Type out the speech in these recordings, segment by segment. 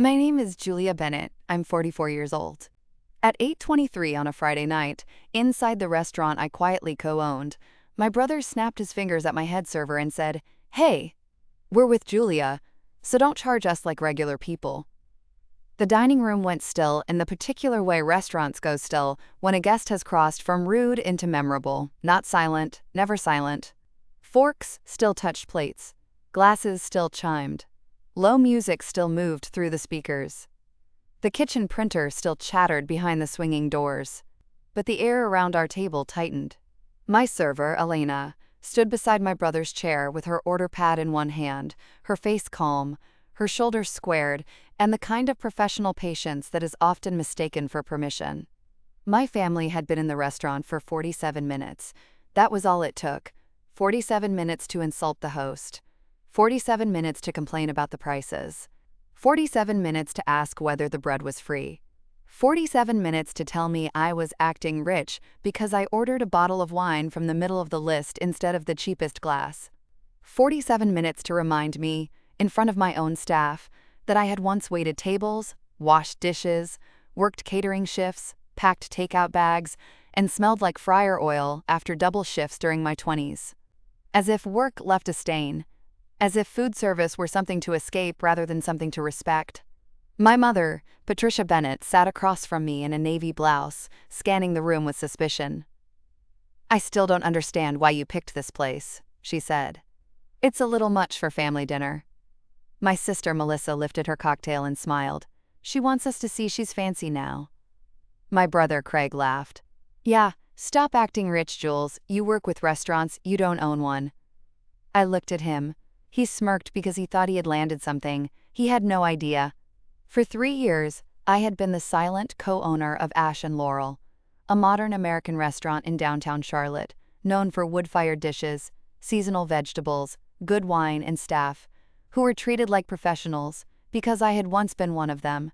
My name is Julia Bennett. I'm 44 years old. At 8:23 on a Friday night, inside the restaurant I quietly co-owned, my brother snapped his fingers at my head server and said, "Hey, we're with Julia, so don't charge us like regular people." The dining room went still in the particular way restaurants go still when a guest has crossed from rude into memorable, not silent, never silent. Forks still touched plates. Glasses still chimed. Low music still moved through the speakers. The kitchen printer still chattered behind the swinging doors. But the air around our table tightened. My server, Elena, stood beside my brother's chair with her order pad in one hand, her face calm, her shoulders squared, and the kind of professional patience that is often mistaken for permission. My family had been in the restaurant for 47 minutes. That was all it took. 47 minutes to insult the host. 47 minutes to complain about the prices. 47 minutes to ask whether the bread was free. 47 minutes to tell me I was acting rich because I ordered a bottle of wine from the middle of the list instead of the cheapest glass. 47 minutes to remind me, in front of my own staff, that I had once waited tables, washed dishes, worked catering shifts, packed takeout bags, and smelled like fryer oil after double shifts during my 20s. As if work left a stain. As if food service were something to escape rather than something to respect. My mother, Patricia Bennett, sat across from me in a navy blouse, scanning the room with suspicion. "I still don't understand why you picked this place," she said. "It's a little much for family dinner." My sister Melissa lifted her cocktail and smiled. "She wants us to see she's fancy now." My brother Craig laughed. "Yeah, stop acting rich, Jules. You work with restaurants, you don't own one." I looked at him. He smirked because he thought he had landed something. He had no idea. For 3 years, I had been the silent co-owner of Ash Laurel, a modern American restaurant in downtown Charlotte, known for wood-fired dishes, seasonal vegetables, good wine, and staff, who were treated like professionals because I had once been one of them.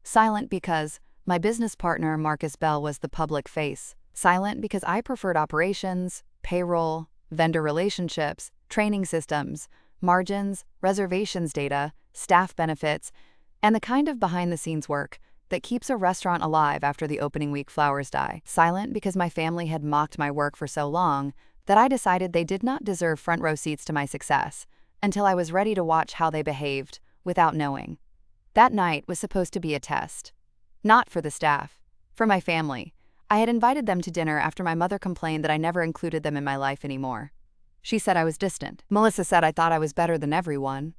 Silent because my business partner Marcus Bell was the public face. Silent because I preferred operations, payroll, vendor relationships, training systems, margins, reservations data, staff benefits, and the kind of behind-the-scenes work that keeps a restaurant alive after the opening week flowers die. Silent because my family had mocked my work for so long that I decided they did not deserve front-row seats to my success until I was ready to watch how they behaved without knowing. That night was supposed to be a test. Not for the staff, for my family. I had invited them to dinner after my mother complained that I never included them in my life anymore. She said I was distant. Melissa said I thought I was better than everyone.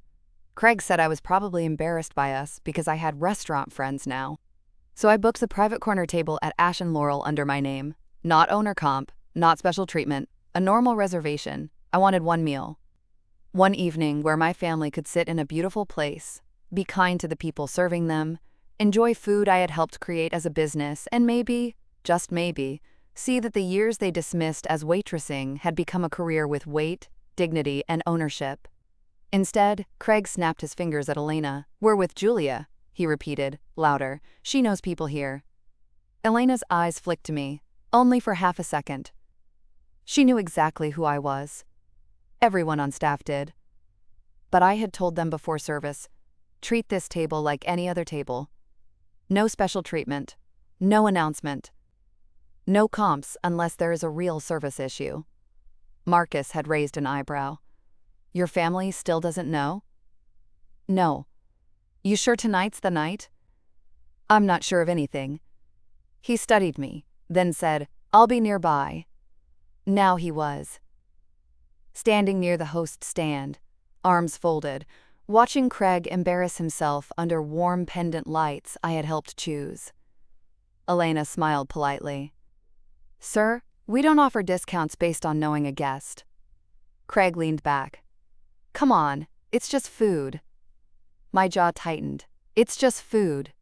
Craig said I was probably embarrassed by us because I had restaurant friends now. So I booked the private corner table at Ash Laurel under my name. Not owner comp, not special treatment, a normal reservation. I wanted one meal. One evening where my family could sit in a beautiful place, be kind to the people serving them, enjoy food I had helped create as a business, and maybe, just maybe, see that the years they dismissed as waitressing had become a career with weight, dignity, and ownership. Instead, Craig snapped his fingers at Elena. "We're with Julia," he repeated, louder. "She knows people here." Elena's eyes flicked to me, only for half a second. She knew exactly who I was. Everyone on staff did. But I had told them before service, treat this table like any other table. No special treatment. No announcement. No comps unless there is a real service issue. Marcus had raised an eyebrow. "Your family still doesn't know?" "No." "You sure tonight's the night?" "I'm not sure of anything." He studied me, then said, "I'll be nearby." Now he was. Standing near the host's stand, arms folded, watching Craig embarrass himself under warm pendant lights I had helped choose. Elena smiled politely. "Sir, we don't offer discounts based on knowing a guest." Craig leaned back. "Come on, it's just food." My jaw tightened. It's just food.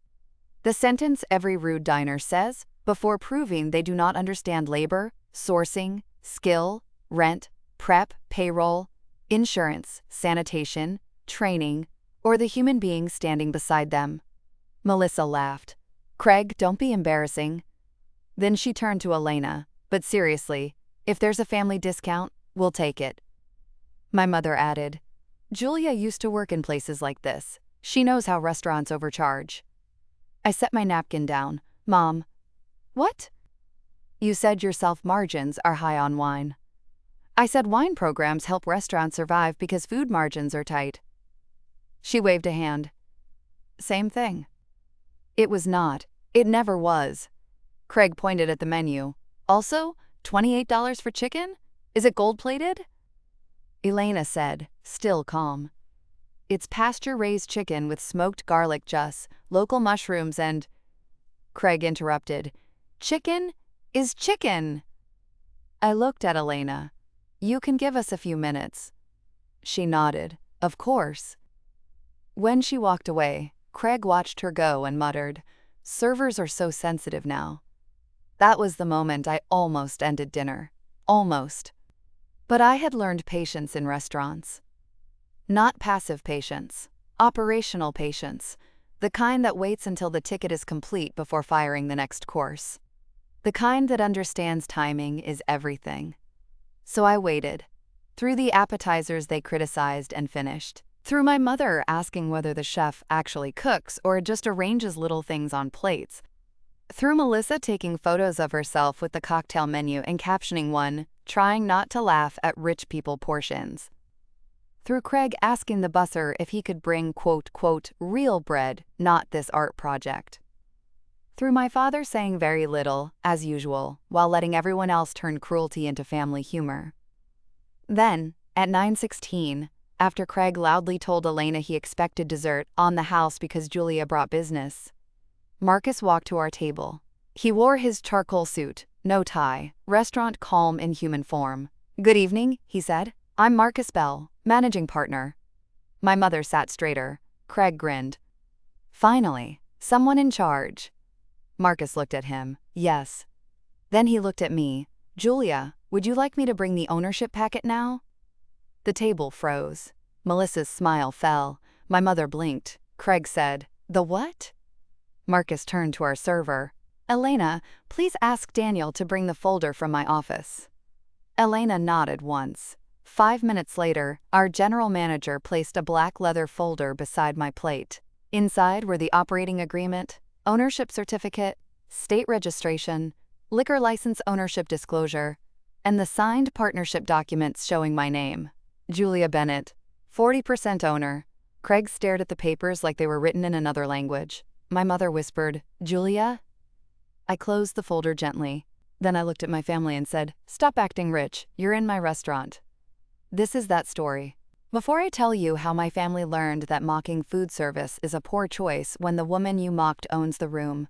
The sentence every rude diner says before proving they do not understand labor, sourcing, skill, rent, prep, payroll, insurance, sanitation, training, or the human being standing beside them. Melissa laughed. "Craig, don't be embarrassing." Then she turned to Elena. "But seriously, if there's a family discount, we'll take it." My mother added, "Julia used to work in places like this. She knows how restaurants overcharge. I set my napkin down. Mom. What? You said your self-margins are high on wine. I said wine programs help restaurants survive because food margins are tight. She waved a hand. Same thing. It was not. It never was. Craig pointed at the menu. Also, $28 for chicken? Is it gold-plated? Elena said, still calm. It's pasture-raised chicken with smoked garlic juice, local mushrooms and… Craig interrupted. Chicken is chicken. I looked at Elena. You can give us a few minutes. She nodded. Of course. When she walked away, Craig watched her go and muttered, servers are so sensitive now. That was the moment I almost ended dinner. Almost. But I had learned patience in restaurants. Not passive patience, operational patience, the kind that waits until the ticket is complete before firing the next course. The kind that understands timing is everything. So I waited, through the appetizers they criticized and finished, through my mother asking whether the chef actually cooks or just arranges little things on plates, through Melissa taking photos of herself with the cocktail menu and captioning one, trying not to laugh at rich people portions, through Craig asking the busser if he could bring quote, real bread, not this art project, through my father saying very little, as usual, while letting everyone else turn cruelty into family humor. Then, at 9:16, after Craig loudly told Elena he expected dessert on the house because Julia brought business, Marcus walked to our table. He wore his charcoal suit, no tie, restaurant calm in human form. Good evening, he said. I'm Marcus Bell, managing partner. My mother sat straighter. Craig grinned. Finally, someone in charge. Marcus looked at him. Yes. Then he looked at me. Julia, would you like me to bring the ownership packet now? The table froze. Melissa's smile fell. My mother blinked. Craig said, the what? Marcus turned to our server. Elena, please ask Daniel to bring the folder from my office. Elena nodded once. 5 minutes later, our general manager placed a black leather folder beside my plate. Inside were the operating agreement, ownership certificate, state registration, liquor license ownership disclosure, and the signed partnership documents showing my name. Julia Bennett, 40% owner. Craig stared at the papers like they were written in another language. My mother whispered, Julia? I closed the folder gently. Then I looked at my family and said, stop acting rich, you're in my restaurant. This is that story. Before I tell you how my family learned that mocking food service is a poor choice when the woman you mocked owns the room,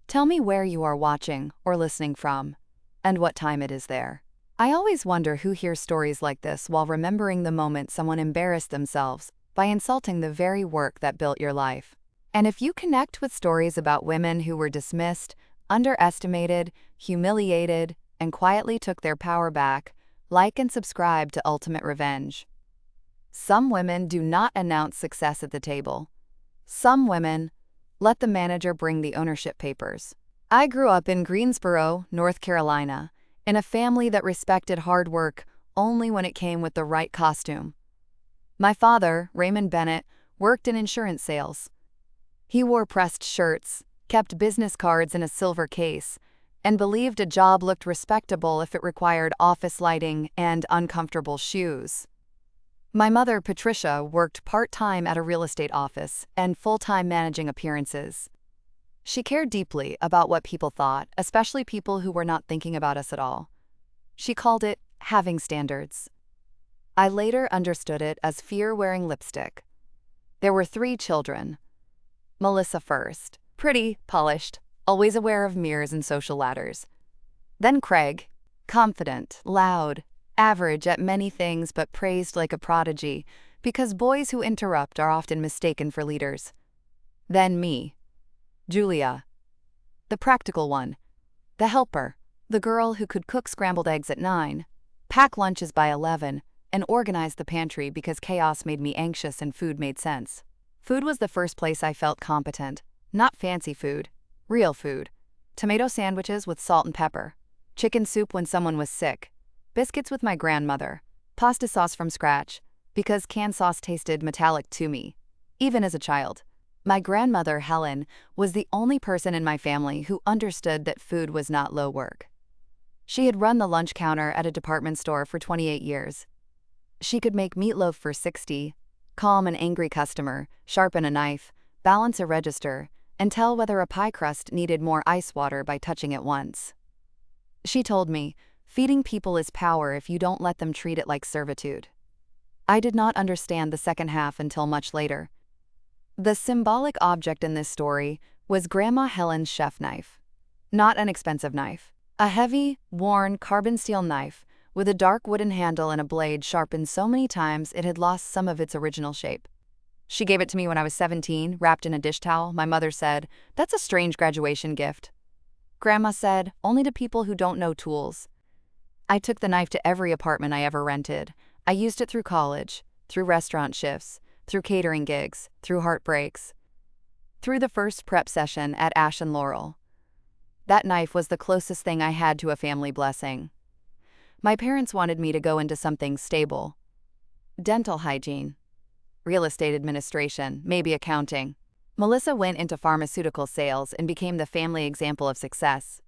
tell me where you are watching or listening from, and what time it is there. I always wonder who hears stories like this while remembering the moment someone embarrassed themselves by insulting the very work that built your life. And if you connect with stories about women who were dismissed, underestimated, humiliated, and quietly took their power back, like and subscribe to Ultimate Revenge. Some women do not announce success at the table. Some women let the manager bring the ownership papers. I grew up in Greensboro, North Carolina, in a family that respected hard work only when it came with the right costume. My father, Raymond Bennett, worked in insurance sales. He wore pressed shirts, kept business cards in a silver case, and believed a job looked respectable if it required office lighting and uncomfortable shoes. My mother, Patricia, worked part-time at a real estate office and full-time managing appearances. She cared deeply about what people thought, especially people who were not thinking about us at all. She called it having standards. I later understood it as fear wearing lipstick. There were 3 children. Melissa first, pretty, polished, always aware of mirrors and social ladders. Then Craig, confident, loud, average at many things but praised like a prodigy, because boys who interrupt are often mistaken for leaders. Then me, Julia, the practical one, the helper, the girl who could cook scrambled eggs at 9, pack lunches by 11, and organize the pantry because chaos made me anxious and food made sense. Food was the first place I felt competent, not fancy food, real food. Tomato sandwiches with salt and pepper, chicken soup when someone was sick, biscuits with my grandmother, pasta sauce from scratch, because canned sauce tasted metallic to me. even as a child. My grandmother, Helen, was the only person in my family who understood that food was not low work. She had run the lunch counter at a department store for 28 years. She could make meatloaf for 60, calm an angry customer, sharpen a knife, balance a register, and tell whether a pie crust needed more ice water by touching it once. She told me, feeding people is power if you don't let them treat it like servitude. I did not understand the second half until much later. The symbolic object in this story was Grandma Helen's chef knife. Not an expensive knife. A heavy, worn carbon steel knife with a dark wooden handle and a blade sharpened so many times it had lost some of its original shape. She gave it to me when I was 17, wrapped in a dish towel. My mother said, "That's a strange graduation gift." Grandma said, "Only to people who don't know tools." I took the knife to every apartment I ever rented. I used it through college, through restaurant shifts, through catering gigs, through heartbreaks, through the first prep session at Ash Laurel. That knife was the closest thing I had to a family blessing. My parents wanted me to go into something stable. Dental hygiene, real estate administration, maybe accounting. Melissa went into pharmaceutical sales and became the family example of success.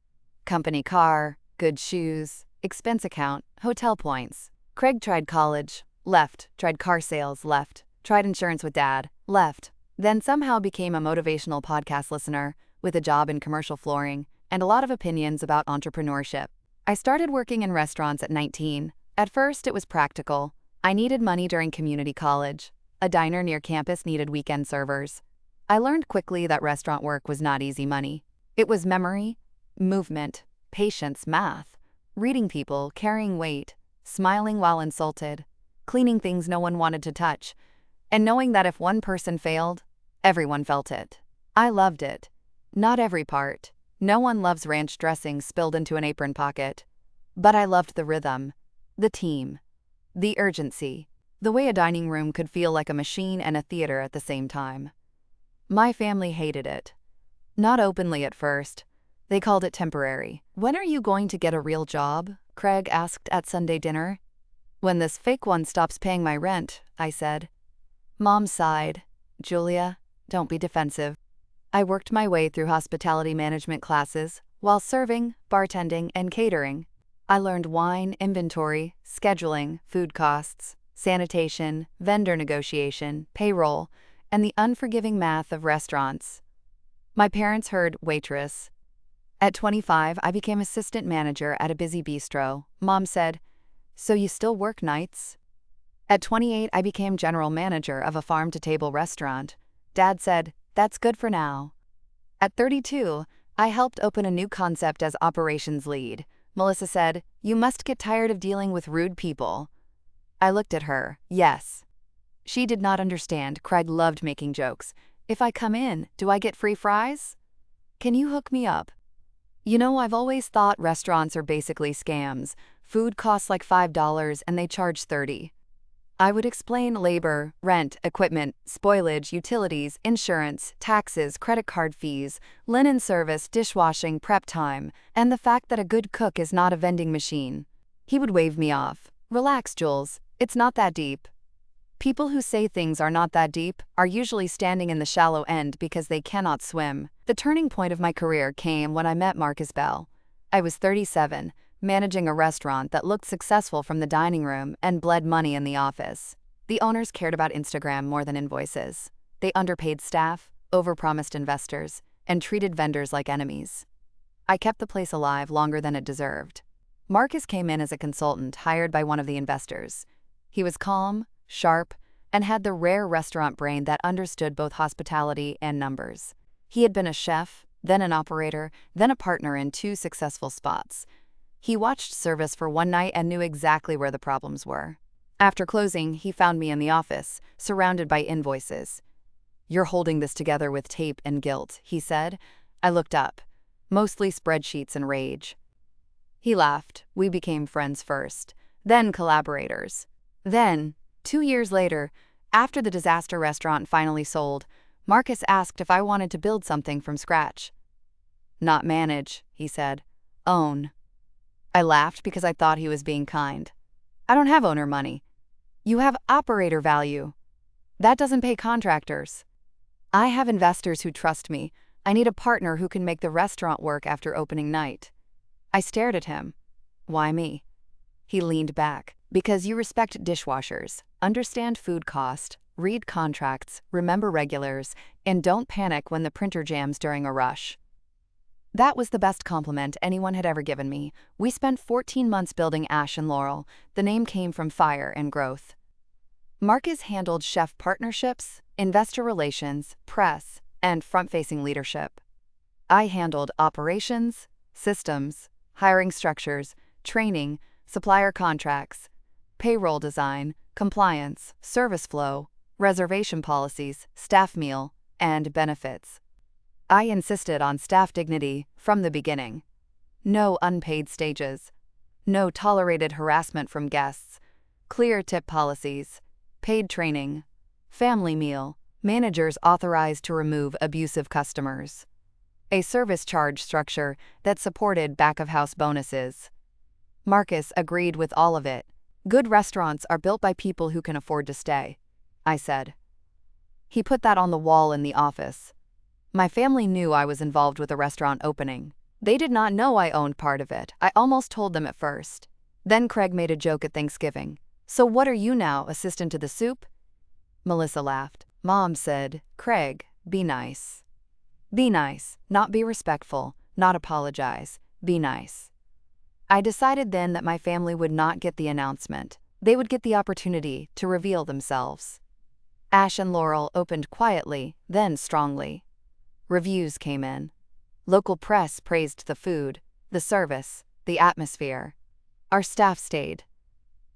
Company car, good shoes, expense account, hotel points. Craig tried college, left, tried car sales, left, tried insurance with dad, left, then somehow became a motivational podcast listener with a job in commercial flooring and a lot of opinions about entrepreneurship. I started working in restaurants at 19. At first, it was practical. I needed money during community college. A diner near campus needed weekend servers. I learned quickly that restaurant work was not easy money. It was memory, movement, patience, math, reading people, carrying weight, smiling while insulted, cleaning things no one wanted to touch, and knowing that if one person failed, everyone felt it. I loved it. Not every part. No one loves ranch dressing spilled into an apron pocket. But I loved the rhythm, the team, the urgency, the way a dining room could feel like a machine and a theater at the same time. My family hated it. Not openly at first. They called it temporary. "When are you going to get a real job?" Craig asked at Sunday dinner. "When this fake one stops paying my rent," I said. Mom sighed. "Julia, don't be defensive." I worked my way through hospitality management classes while serving, bartending, and catering. I learned wine, inventory, scheduling, food costs, sanitation, vendor negotiation, payroll, and the unforgiving math of restaurants. My parents heard waitress. At 25, I became assistant manager at a busy bistro. Mom said, "So you still work nights?" At 28, I became general manager of a farm-to-table restaurant. Dad said, "That's good for now." At 32, I helped open a new concept as operations lead. Melissa said, "You must get tired of dealing with rude people." I looked at her. Yes. She did not understand. Craig loved making jokes. "If I come in, do I get free fries? Can you hook me up?" You know, I've always thought restaurants are basically scams. Food costs like $5 and they charge $30. I would explain labor, rent, equipment, spoilage, utilities, insurance, taxes, credit card fees, linen service, dishwashing, prep time, and the fact that a good cook is not a vending machine. He would wave me off. "Relax, Jules. It's not that deep." People who say things are not that deep are usually standing in the shallow end because they cannot swim. The turning point of my career came when I met Marcus Bell. I was 37, managing a restaurant that looked successful from the dining room and bled money in the office. The owners cared about Instagram more than invoices. They underpaid staff, overpromised investors, and treated vendors like enemies. I kept the place alive longer than it deserved. Marcus came in as a consultant hired by one of the investors. He was calm, sharp, and had the rare restaurant brain that understood both hospitality and numbers. He had been a chef, then an operator, then a partner in 2 successful spots. He watched service for one night and knew exactly where the problems were. After closing, he found me in the office, surrounded by invoices. "You're holding this together with tape and guilt," he said. I looked up. Mostly spreadsheets and rage. He laughed. We became friends first, then collaborators. Then, 2 years later, after the disaster restaurant finally sold, Marcus asked if I wanted to build something from scratch. "Not manage," he said. "Own." I laughed because I thought he was being kind. "I don't have owner money." "You have operator value." That doesn't pay contractors. I have investors who trust me. I need a partner who can make the restaurant work after opening night. I stared at him. Why me? He leaned back. Because you respect dishwashers, understand food cost, read contracts, remember regulars, and don't panic when the printer jams during a rush. That was the best compliment anyone had ever given me. We spent 14 months building Ash and Laurel. The name came from fire and growth. Marcus handled chef partnerships, investor relations, press, and front-facing leadership. I handled operations, systems, hiring structures, training, supplier contracts, payroll design, compliance, service flow, reservation policies, staff meal, and benefits. I insisted on staff dignity from the beginning. No unpaid stages. No tolerated harassment from guests. Clear tip policies. Paid training. Family meal. Managers authorized to remove abusive customers. A service charge structure that supported back-of-house bonuses. Marcus agreed with all of it. Good restaurants are built by people who can afford to stay, I said. He put that on the wall in the office. My family knew I was involved with a restaurant opening. They did not know I owned part of it. I almost told them at first. Then Craig made a joke at Thanksgiving. So what are you now, assistant to the soup? Melissa laughed. Mom said, Craig, be nice. Be nice, not be respectful, not apologize, be nice. I decided then that my family would not get the announcement. They would get the opportunity to reveal themselves. Ash and Laurel opened quietly, then strongly. Reviews came in. Local press praised the food, the service, the atmosphere. Our staff stayed.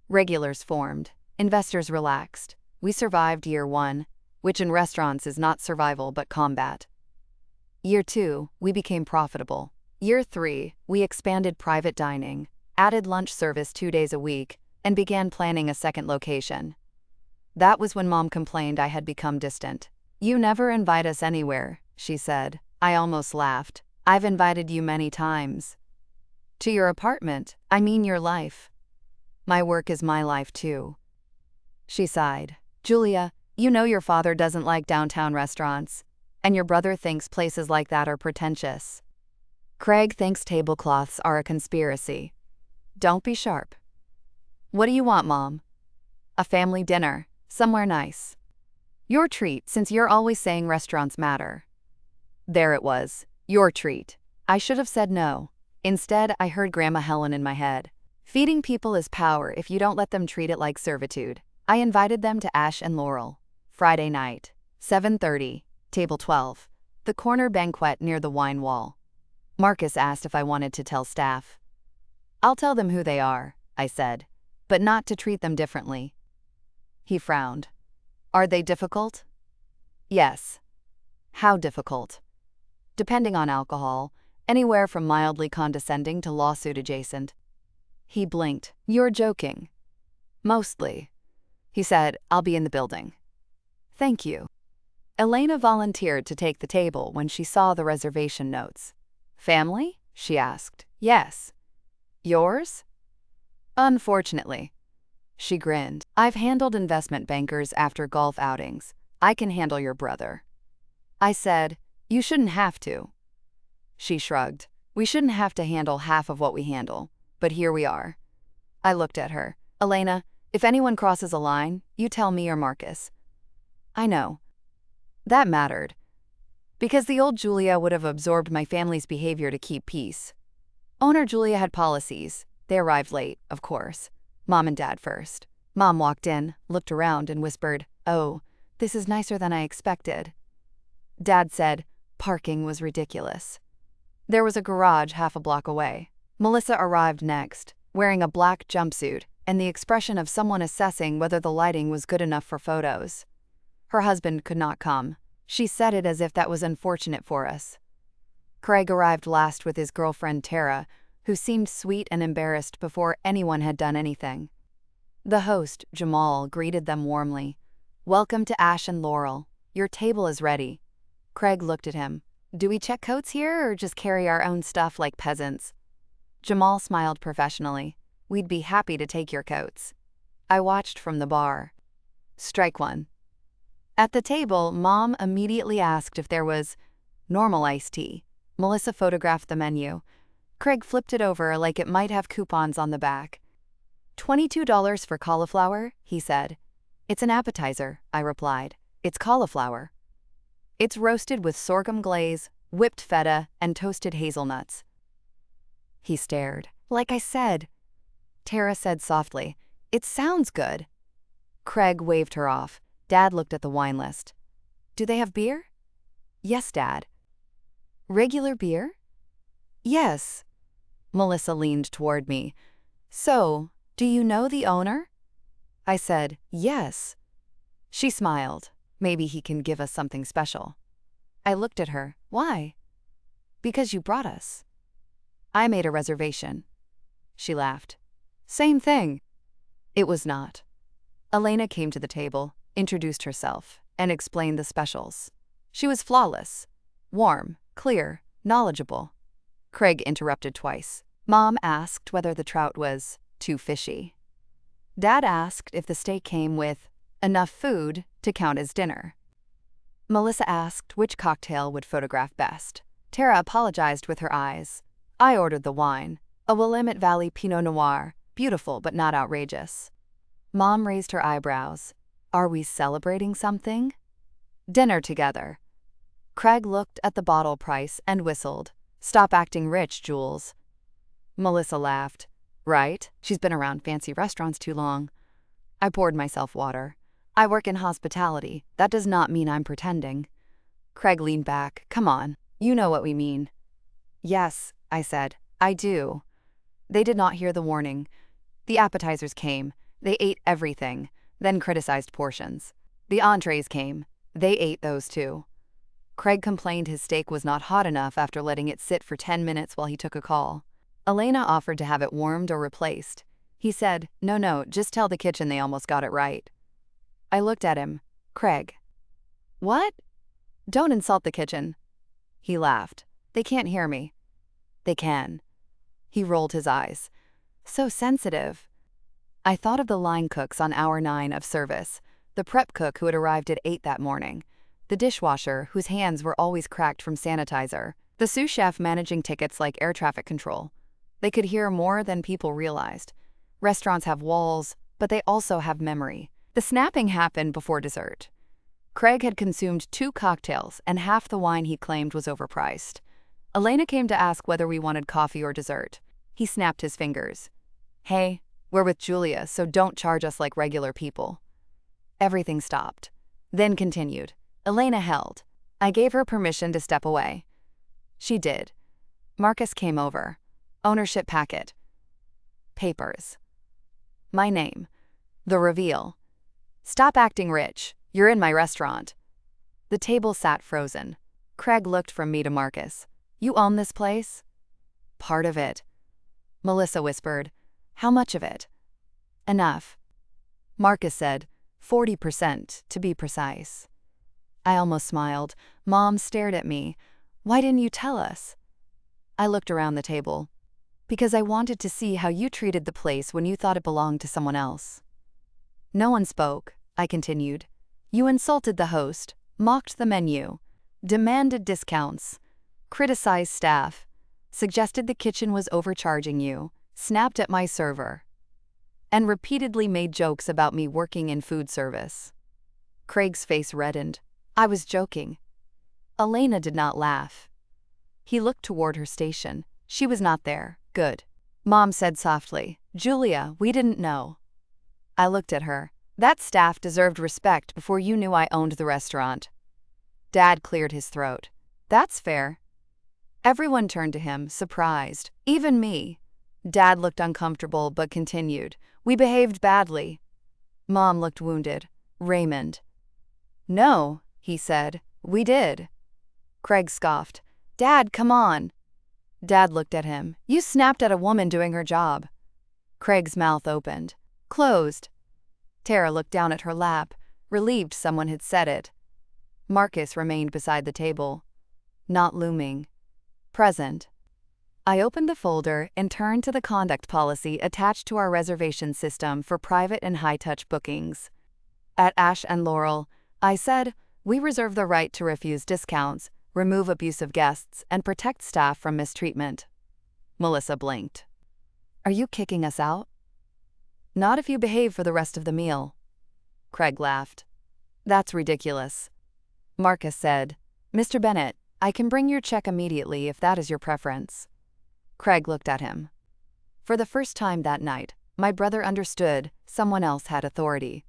Regulars formed. Investors relaxed. We survived year 1, which in restaurants is not survival but combat. Year 2, we became profitable. Year 3, we expanded private dining, added lunch service 2 days a week, and began planning a second location. That was when Mom complained I had become distant. You never invite us anywhere, she said. I almost laughed. I've invited you many times. To your apartment, I mean your life. My work is my life too. She sighed. Julia, you know your father doesn't like downtown restaurants, and your brother thinks places like that are pretentious. Craig thinks tablecloths are a conspiracy. Don't be sharp. What do you want, Mom? A family dinner, somewhere nice. Your treat, since you're always saying restaurants matter. There it was, your treat. I should have said no. Instead, I heard Grandma Helen in my head. Feeding people is power if you don't let them treat it like servitude. I invited them to Ash and Laurel. Friday night, 7:30, table 12, the corner banquet near the wine wall. Marcus asked if I wanted to tell staff. I'll tell them who they are, I said, but not to treat them differently. He frowned. Are they difficult? Yes. How difficult? Depending on alcohol, anywhere from mildly condescending to lawsuit adjacent. He blinked. You're joking. Mostly. He said, I'll be in the building. Thank you. Elena volunteered to take the table when she saw the reservation notes. Family? She asked. Yes. Yours? Unfortunately. She grinned. I've handled investment bankers after golf outings. I can handle your brother. I said, you shouldn't have to. She shrugged. We shouldn't have to handle half of what we handle, but here we are. I looked at her. Elena, if anyone crosses a line, you tell me or Marcus. I know. That mattered. Because the old Julia would have absorbed my family's behavior to keep peace. Owner Julia had policies. They arrived late, of course. Mom and Dad first. Mom walked in, looked around, and whispered, Oh, this is nicer than I expected. Dad said, parking was ridiculous. There was a garage half a block away. Melissa arrived next, wearing a black jumpsuit and the expression of someone assessing whether the lighting was good enough for photos. Her husband could not come. She said it as if that was unfortunate for us. Craig arrived last with his girlfriend Tara, who seemed sweet and embarrassed before anyone had done anything. The host, Jamal, greeted them warmly. Welcome to Ash and Laurel. Your table is ready. Craig looked at him. Do we check coats here or just carry our own stuff like peasants? Jamal smiled professionally. We'd be happy to take your coats. I watched from the bar. Strike one. At the table, Mom immediately asked if there was normal iced tea. Melissa photographed the menu. Craig flipped it over like it might have coupons on the back. $22 for cauliflower, he said. It's an appetizer, I replied. It's cauliflower. It's roasted with sorghum glaze, whipped feta, and toasted hazelnuts. He stared. Like I said. Tara said softly, It sounds good. Craig waved her off. Dad looked at the wine list. Do they have beer? Yes, Dad. Regular beer? Yes. Melissa leaned toward me. So, do you know the owner? I said, yes. She smiled. Maybe he can give us something special. I looked at her. Why? Because you brought us. I made a reservation. She laughed. Same thing. It was not. Elena came to the table, introduced herself, and explained the specials. She was flawless. Warm, clear, knowledgeable. Craig interrupted twice. Mom asked whether the trout was too fishy. Dad asked if the steak came with enough food to count as dinner. Melissa asked which cocktail would photograph best. Tara apologized with her eyes. I ordered the wine, a Willamette Valley Pinot Noir, beautiful but not outrageous. Mom raised her eyebrows. Are we celebrating something? Dinner together. Craig looked at the bottle price and whistled. Stop acting rich, Jules. Melissa laughed. Right, she's been around fancy restaurants too long. I poured myself water. I work in hospitality. That does not mean I'm pretending. Craig leaned back. Come on, you know what we mean. Yes, I said. I do. They did not hear the warning. The appetizers came. They ate everything, then criticized portions. The entrees came. They ate those too. Craig complained his steak was not hot enough after letting it sit for 10 minutes while he took a call. Elena offered to have it warmed or replaced. He said, No, just tell the kitchen they almost got it right. I looked at him. Craig. What? Don't insult the kitchen. He laughed. They can't hear me. They can. He rolled his eyes. So sensitive. I thought of the line cooks on hour 9 of service, the prep cook who had arrived at 8 that morning, the dishwasher whose hands were always cracked from sanitizer, the sous chef managing tickets like air traffic control. They could hear more than people realized. Restaurants have walls, but they also have memory. The snapping happened before dessert. Craig had consumed 2 cocktails and half the wine he claimed was overpriced. Elena came to ask whether we wanted coffee or dessert. He snapped his fingers. Hey, we're with Julia, so don't charge us like regular people. Everything stopped. Then continued. Elena held. I gave her permission to step away. She did. Marcus came over. Ownership packet. Papers. My name. The reveal. Stop acting rich. You're in my restaurant. The table sat frozen. Craig looked from me to Marcus. You own this place? Part of it. Melissa whispered. How much of it? Enough. Marcus said, 40% to be precise. I almost smiled. Mom stared at me. Why didn't you tell us? I looked around the table. Because I wanted to see how you treated the place when you thought it belonged to someone else. No one spoke, I continued. You insulted the host, mocked the menu, demanded discounts, criticized staff, suggested the kitchen was overcharging you, snapped at my server, and repeatedly made jokes about me working in food service. Craig's face reddened. I was joking. Elena did not laugh. He looked toward her station. She was not there. Good. Mom said softly, Julia, we didn't know. I looked at her. That staff deserved respect before you knew I owned the restaurant. Dad cleared his throat. That's fair. Everyone turned to him, surprised. Even me. Dad looked uncomfortable but continued. We behaved badly. Mom looked wounded. Raymond. No, he said. We did. Craig scoffed. Dad, come on. Dad looked at him. You snapped at a woman doing her job. Craig's mouth opened. Closed. Tara looked down at her lap, relieved someone had said it. Marcus remained beside the table. Not looming. Present. I opened the folder and turned to the conduct policy attached to our reservation system for private and high-touch bookings. At Ash and Laurel, I said, "We reserve the right to refuse discounts, remove abusive guests, and protect staff from mistreatment." Melissa blinked. "Are you kicking us out?" "Not if you behave for the rest of the meal." Craig laughed. "That's ridiculous." Marcus said, "Mr. Bennett, I can bring your check immediately if that is your preference." Craig looked at him. For the first time that night, my brother understood someone else had authority.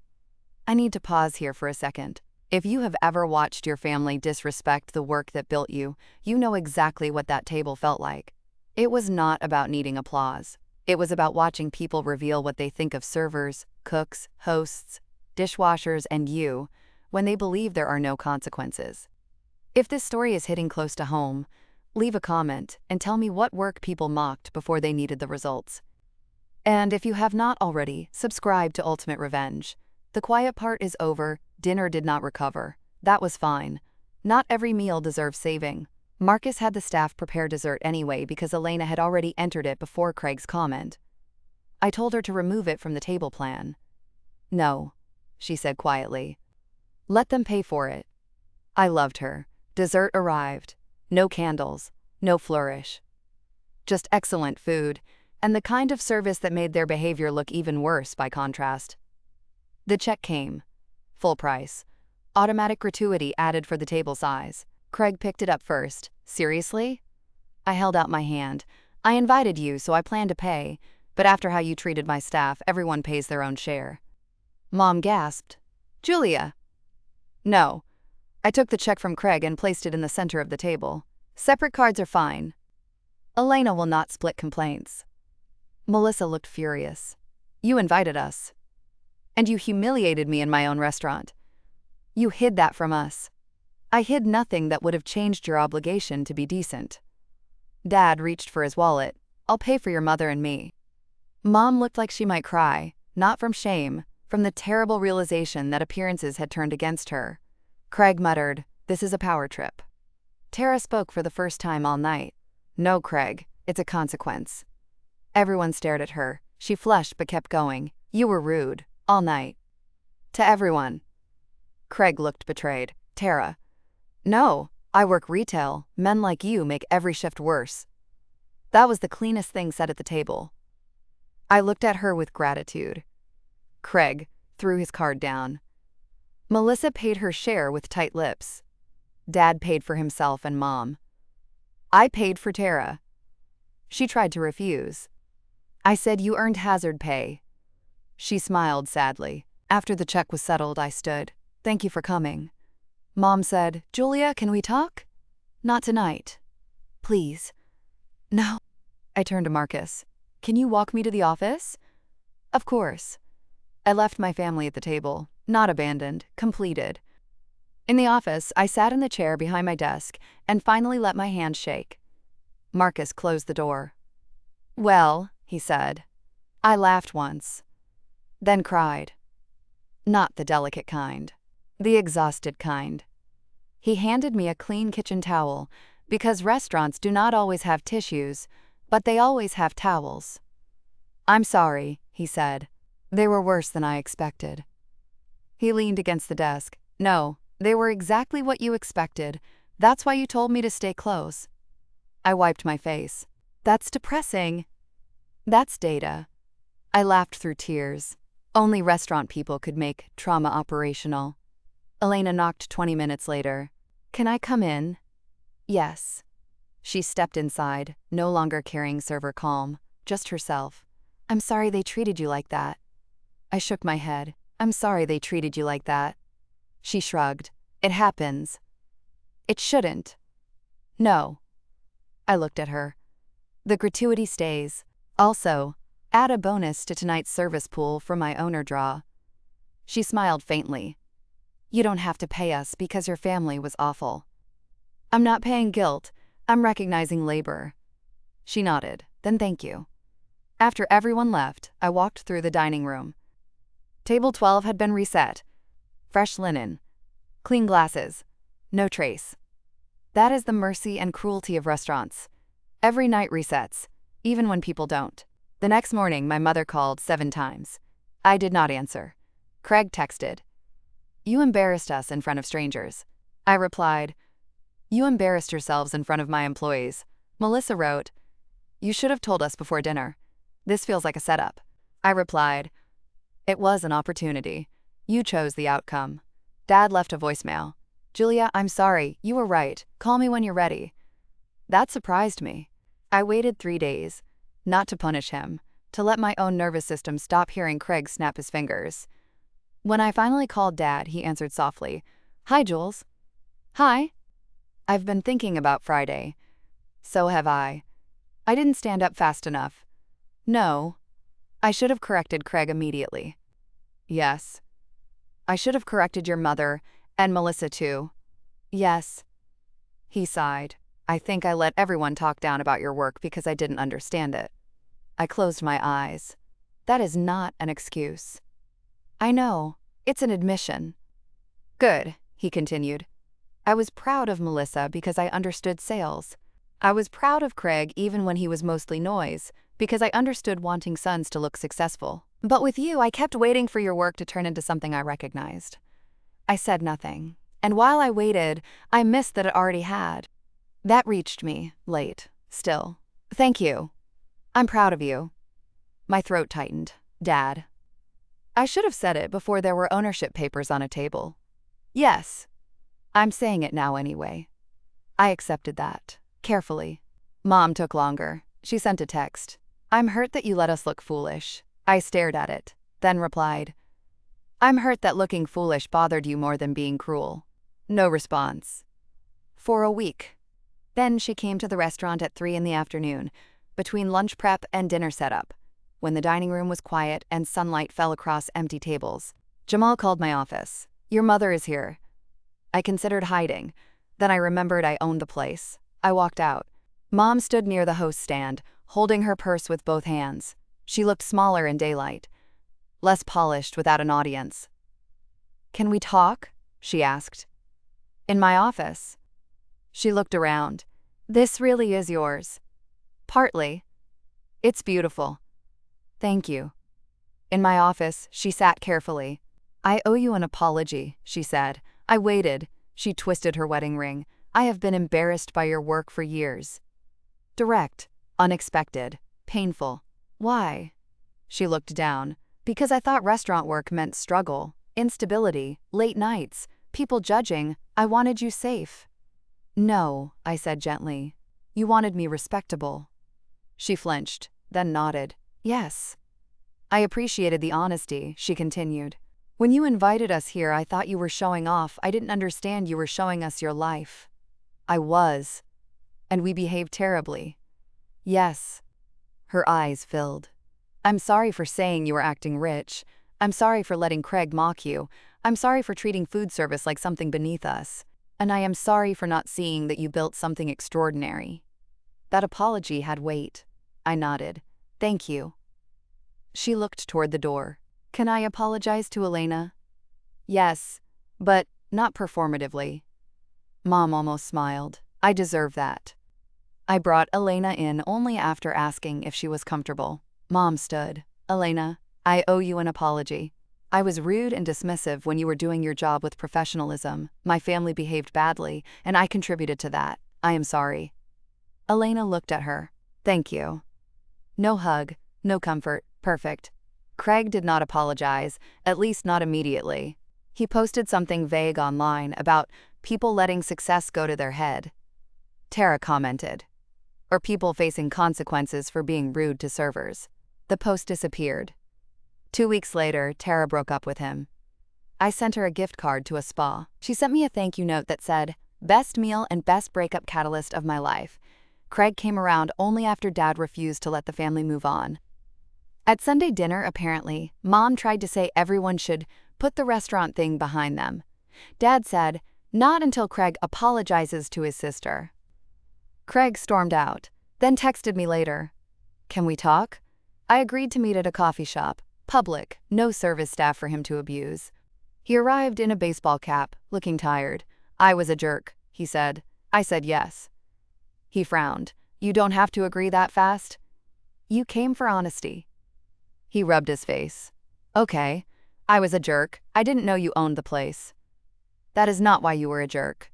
I need to pause here for a second. If you have ever watched your family disrespect the work that built you, you know exactly what that table felt like. It was not about needing applause. It was about watching people reveal what they think of servers, cooks, hosts, dishwashers, and you, when they believe there are no consequences. If this story is hitting close to home, leave a comment and tell me what work people mocked before they needed the results. And if you have not already, subscribe to Ultimate Revenge. The quiet part is over. Dinner did not recover. That was fine. Not every meal deserves saving. Marcus had the staff prepare dessert anyway because Elena had already entered it before Craig's comment. I told her to remove it from the table plan. "No," she said quietly. "Let them pay for it." I loved her. Dessert arrived. No candles, no flourish. Just excellent food, and the kind of service that made their behavior look even worse by contrast. The check came. Full price. Automatic gratuity added for the table size. Craig picked it up first. "Seriously?" I held out my hand. "I invited you, so I plan to pay, but after how you treated my staff, everyone pays their own share." Mom gasped. "Julia!" "No." I took the check from Craig and placed it in the center of the table. "Separate cards are fine. Elena will not split complaints." Melissa looked furious. "You invited us. And you humiliated me in my own restaurant. You hid that from us." "I hid nothing that would have changed your obligation to be decent." Dad reached for his wallet. "I'll pay for your mother and me." Mom looked like she might cry, not from shame, from the terrible realization that appearances had turned against her. Craig muttered, "This is a power trip." Tara spoke for the first time all night. "No, Craig, it's a consequence." Everyone stared at her. She flushed but kept going. "You were rude, all night. To everyone." Craig looked betrayed. "Tara." "No, I work retail. Men like you make every shift worse." That was the cleanest thing said at the table. I looked at her with gratitude. Craig threw his card down. Melissa paid her share with tight lips. Dad paid for himself and Mom. I paid for Tara. She tried to refuse. I said, "You earned hazard pay." She smiled sadly. After the check was settled, I stood. "Thank you for coming." Mom said, "Julia, can we talk?" "Not tonight. Please." "No." I turned to Marcus. "Can you walk me to the office?" "Of course." I left my family at the table, not abandoned, completed. In the office, I sat in the chair behind my desk and finally let my hand shake. Marcus closed the door. "Well," he said. I laughed once, then cried. Not the delicate kind, the exhausted kind. He handed me a clean kitchen towel, because restaurants do not always have tissues, but they always have towels. "I'm sorry," he said. "They were worse than I expected." He leaned against the desk. "No, they were exactly what you expected. That's why you told me to stay close." I wiped my face. "That's depressing." "That's data." I laughed through tears. Only restaurant people could make trauma operational. Elena knocked 20 minutes later. "Can I come in?" "Yes." She stepped inside, no longer carrying server calm, just herself. "I'm sorry they treated you like that." I shook my head. "I'm sorry they treated you like that." She shrugged. "It happens." "It shouldn't." "No." I looked at her. "The gratuity stays. Also, add a bonus to tonight's service pool for my owner draw." She smiled faintly. "You don't have to pay us because your family was awful." "I'm not paying guilt. I'm recognizing labor." She nodded. "Then thank you." After everyone left, I walked through the dining room. Table 12 had been reset. Fresh linen. Clean glasses. No trace. That is the mercy and cruelty of restaurants. Every night resets, even when people don't. The next morning, my mother called 7 times. I did not answer. Craig texted. You embarrassed us in front of strangers. I replied, You embarrassed yourselves in front of my employees. Melissa wrote, You should have told us before dinner. This feels like a setup. I replied, It was an opportunity. You chose the outcome. Dad left a voicemail. Julia, I'm sorry, you were right. Call me when you're ready. That surprised me. I waited 3 days, not to punish him, to let my own nervous system stop hearing Craig snap his fingers. When I finally called Dad, he answered softly, Hi, Jules. Hi. I've been thinking about Friday. So have I. I didn't stand up fast enough. No. I should have corrected Craig immediately. Yes. I should have corrected your mother, and Melissa too. Yes. He sighed. I think I let everyone talk down about your work because I didn't understand it. I closed my eyes. That is not an excuse. I know. It's an admission. Good, he continued. I was proud of Melissa because I understood sales. I was proud of Craig even when he was mostly noise, because I understood wanting sons to look successful. But with you, I kept waiting for your work to turn into something I recognized. I said nothing, and while I waited, I missed that it already had. That reached me, late, still. Thank you. I'm proud of you. My throat tightened. Dad. I should have said it before there were ownership papers on a table. Yes. I'm saying it now anyway. I accepted that, carefully. Mom took longer. She sent a text. I'm hurt that you let us look foolish. I stared at it, then replied, I'm hurt that looking foolish bothered you more than being cruel. No response. For a week. Then she came to the restaurant at 3 in the afternoon, between lunch prep and dinner setup, when the dining room was quiet and sunlight fell across empty tables. Jamal called my office. Your mother is here. I considered hiding. Then I remembered I owned the place. I walked out. Mom stood near the host stand, holding her purse with both hands. She looked smaller in daylight, less polished without an audience. Can we talk? She asked. In my office. She looked around. This really is yours. Partly. It's beautiful. Thank you. In my office, she sat carefully. I owe you an apology, she said. I waited. She twisted her wedding ring. I have been embarrassed by your work for years. Direct, unexpected, painful. Why? She looked down. Because I thought restaurant work meant struggle, instability, late nights, people judging. I wanted you safe. No, I said gently. You wanted me respectable. She flinched, then nodded. Yes. I appreciated the honesty, she continued. When you invited us here, I thought you were showing off. I didn't understand you were showing us your life. I was. And we behaved terribly. Yes. Her eyes filled. I'm sorry for saying you were acting rich. I'm sorry for letting Craig mock you. I'm sorry for treating food service like something beneath us. And I am sorry for not seeing that you built something extraordinary. That apology had weight. I nodded. Thank you. She looked toward the door. Can I apologize to Elena? Yes, but not performatively. Mom almost smiled. I deserve that. I brought Elena in only after asking if she was comfortable. Mom stood. Elena, I owe you an apology. I was rude and dismissive when you were doing your job with professionalism. My family behaved badly, and I contributed to that. I am sorry. Elena looked at her. Thank you. No hug, no comfort. Perfect. Craig did not apologize, at least not immediately. He posted something vague online about people letting success go to their head. Tara commented. Or people facing consequences for being rude to servers. The post disappeared. 2 weeks later, Tara broke up with him. I sent her a gift card to a spa. She sent me a thank you note that said, Best meal and best breakup catalyst of my life. Craig came around only after Dad refused to let the family move on. At Sunday dinner, apparently, Mom tried to say everyone should put the restaurant thing behind them. Dad said, not until Craig apologizes to his sister. Craig stormed out, then texted me later. Can we talk? I agreed to meet at a coffee shop. Public, no service staff for him to abuse. He arrived in a baseball cap, looking tired. I was a jerk, he said. I said yes. He frowned. You don't have to agree that fast? You came for honesty. He rubbed his face. Okay, I was a jerk. I didn't know you owned the place. That is not why you were a jerk.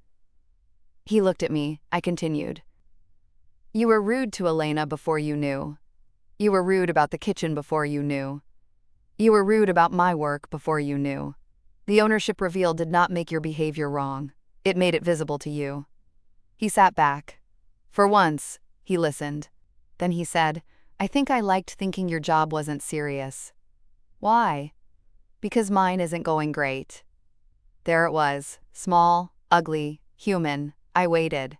He looked at me. I continued. You were rude to Elena before you knew. You were rude about the kitchen before you knew. You were rude about my work before you knew. The ownership reveal did not make your behavior wrong. It made it visible to you. He sat back. For once, he listened. Then he said, I think I liked thinking your job wasn't serious. Why? Because mine isn't going great. There it was, small, ugly, human. I waited.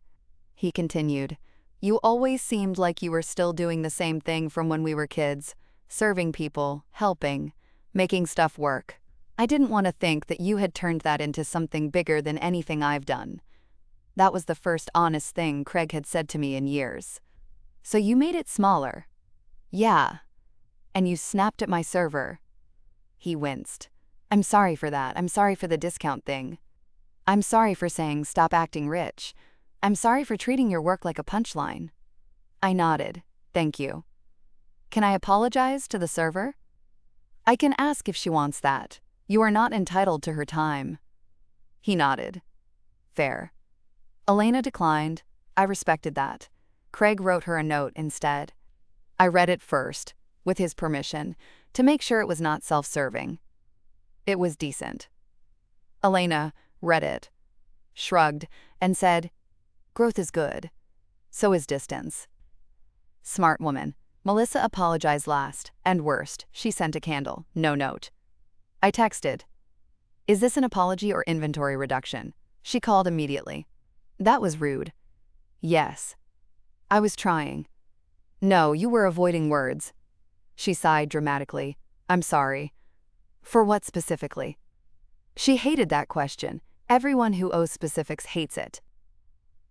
He continued, you always seemed like you were still doing the same thing from when we were kids, serving people, helping, making stuff work. I didn't want to think that you had turned that into something bigger than anything I've done. That was the first honest thing Craig had said to me in years. So you made it smaller. Yeah. And you snapped at my server. He winced. I'm sorry for that. I'm sorry for the discount thing. I'm sorry for saying stop acting rich. I'm sorry for treating your work like a punchline. I nodded. Thank you. Can I apologize to the server? I can ask if she wants that. You are not entitled to her time. He nodded. Fair. Elena declined. I respected that. Craig wrote her a note instead. I read it first, with his permission, to make sure it was not self-serving. It was decent. Elena read it, shrugged, and said, growth is good. So is distance. Smart woman. Melissa apologized last, and worst, she sent a candle, no note. I texted, is this an apology or inventory reduction? She called immediately. That was rude. Yes. I was trying. No, you were avoiding words. She sighed dramatically. I'm sorry. For what specifically? She hated that question. Everyone who owes specifics hates it.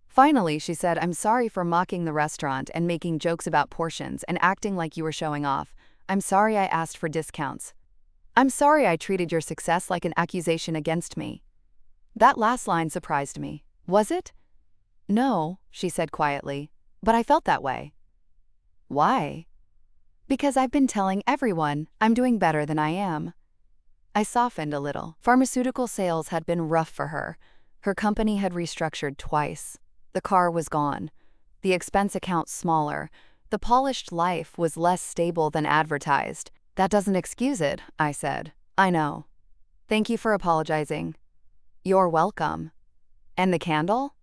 Finally, she said, I'm sorry for mocking the restaurant and making jokes about portions and acting like you were showing off. I'm sorry I asked for discounts. I'm sorry I treated your success like an accusation against me. That last line surprised me. Was it? No, she said quietly, but I felt that way. Why? Because I've been telling everyone I'm doing better than I am. I softened a little. Pharmaceutical sales had been rough for her. Her company had restructured twice. The car was gone. The expense account smaller. The polished life was less stable than advertised. That doesn't excuse it, I said. I know. Thank you for apologizing. You're welcome. And the candle?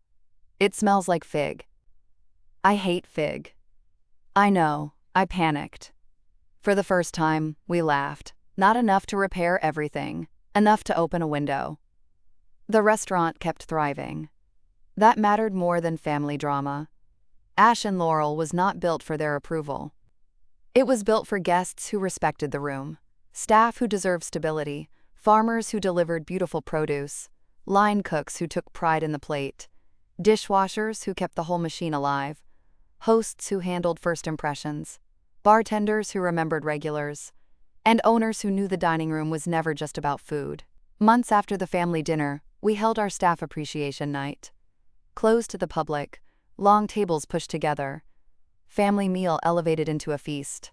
It smells like fig. I hate fig. I know. I panicked. For the first time, we laughed. Not enough to repair everything. Enough to open a window. The restaurant kept thriving. That mattered more than family drama. Ash and Laurel was not built for their approval. It was built for guests who respected the room, staff who deserved stability, farmers who delivered beautiful produce, line cooks who took pride in the plate, dishwashers who kept the whole machine alive, hosts who handled first impressions, bartenders who remembered regulars, and owners who knew the dining room was never just about food. Months after the family dinner, we held our staff appreciation night. Closed to the public, long tables pushed together, family meal elevated into a feast.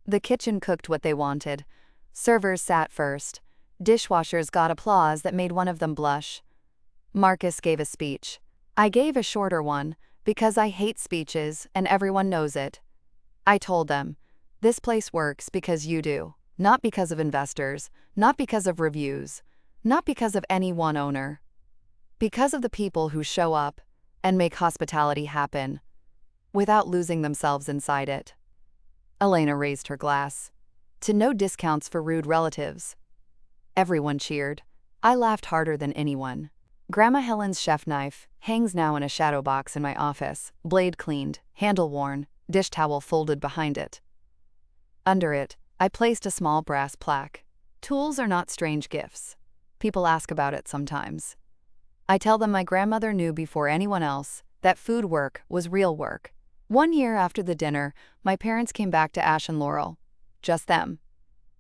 The kitchen cooked what they wanted. Servers sat first. Dishwashers got applause that made one of them blush. Marcus gave a speech. I gave a shorter one, because I hate speeches and everyone knows it. I told them, this place works because you do, not because of investors, not because of reviews, not because of any one owner. Because of the people who show up and make hospitality happen, without losing themselves inside it. Elena raised her glass. To no discounts for rude relatives. Everyone cheered. I laughed harder than anyone. Grandma Helen's chef knife hangs now in a shadow box in my office, blade cleaned, handle worn, dish towel folded behind it. Under it, I placed a small brass plaque. Tools are not strange gifts. People ask about it sometimes. I tell them my grandmother knew before anyone else that food work was real work. 1 year after the dinner, my parents came back to Ash and Laurel. Just them.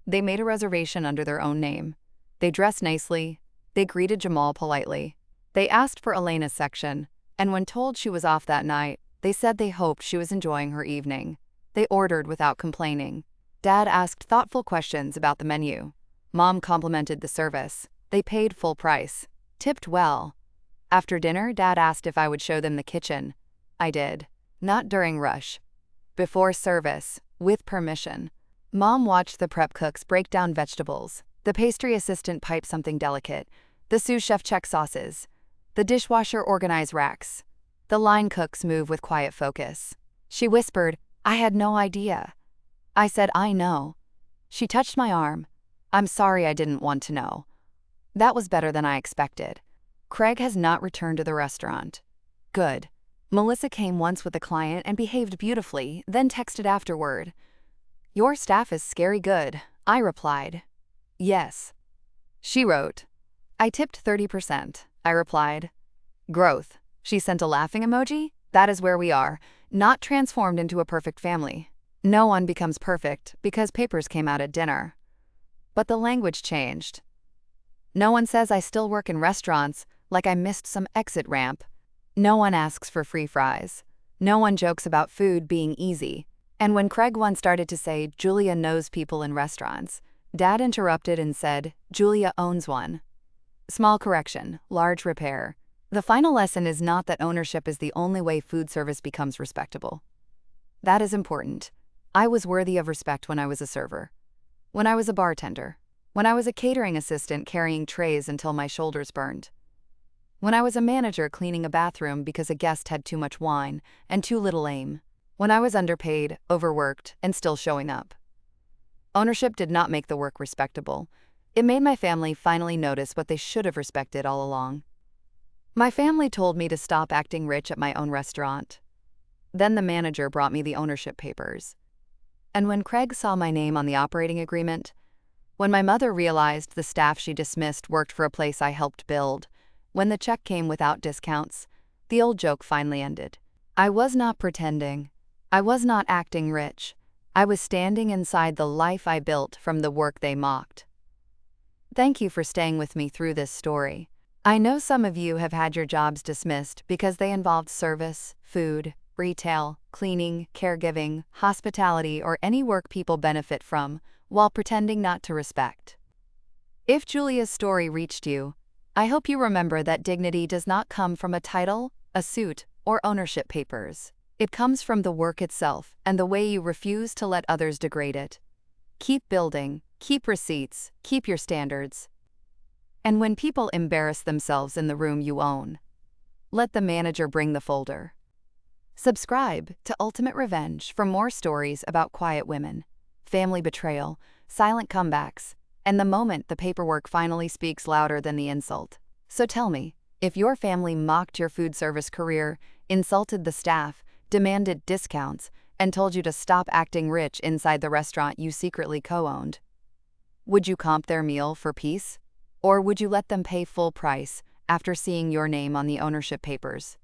They made a reservation under their own name. They dressed nicely. They greeted Jamal politely. They asked for Elena's section, and when told she was off that night, they said they hoped she was enjoying her evening. They ordered without complaining. Dad asked thoughtful questions about the menu. Mom complimented the service. They paid full price. Tipped well. After dinner, Dad asked if I would show them the kitchen. I did. Not during rush. Before service, with permission. Mom watched the prep cooks break down vegetables. The pastry assistant pipe something delicate. The sous chef check sauces. The dishwasher organize racks. The line cooks move with quiet focus. She whispered, "I had no idea." I said, "I know." She touched my arm. "I'm sorry I didn't want to know." That was better than I expected. Craig has not returned to the restaurant. Good. Melissa came once with a client and behaved beautifully, then texted afterward. "Your staff is scary good," I replied. "Yes." She wrote, "I tipped 30%. I replied, "Growth." She sent a laughing emoji. That is where we are, not transformed into a perfect family. No one becomes perfect because papers came out at dinner. But the language changed. No one says I still work in restaurants like I missed some exit ramp. No one asks for free fries. No one jokes about food being easy. And when Craig once started to say, "Julia knows people in restaurants," Dad interrupted and said, "Julia owns one." Small correction, large repair. The final lesson is not that ownership is the only way food service becomes respectable. That is important. I was worthy of respect when I was a server. When I was a bartender. When I was a catering assistant carrying trays until my shoulders burned. When I was a manager cleaning a bathroom because a guest had too much wine and too little aim. When I was underpaid, overworked, and still showing up. Ownership did not make the work respectable. It made my family finally notice what they should have respected all along. My family told me to stop acting rich at my own restaurant. Then the manager brought me the ownership papers. And when Craig saw my name on the operating agreement, when my mother realized the staff she dismissed worked for a place I helped build, when the check came without discounts, the old joke finally ended. I was not pretending. I was not acting rich. I was standing inside the life I built from the work they mocked. Thank you for staying with me through this story. I know some of you have had your jobs dismissed because they involved service, food, retail, cleaning, caregiving, hospitality, or any work people benefit from, while pretending not to respect. If Julia's story reached you, I hope you remember that dignity does not come from a title, a suit, or ownership papers. It comes from the work itself and the way you refuse to let others degrade it. Keep building, keep receipts, keep your standards. And when people embarrass themselves in the room you own, let the manager bring the folder. Subscribe to Ultimate Revenge for more stories about quiet women, family betrayal, silent comebacks, and the moment the paperwork finally speaks louder than the insult. So tell me, if your family mocked your food service career, insulted the staff, demanded discounts, and told you to stop acting rich inside the restaurant you secretly co-owned, would you comp their meal for peace? Or would you let them pay full price after seeing your name on the ownership papers?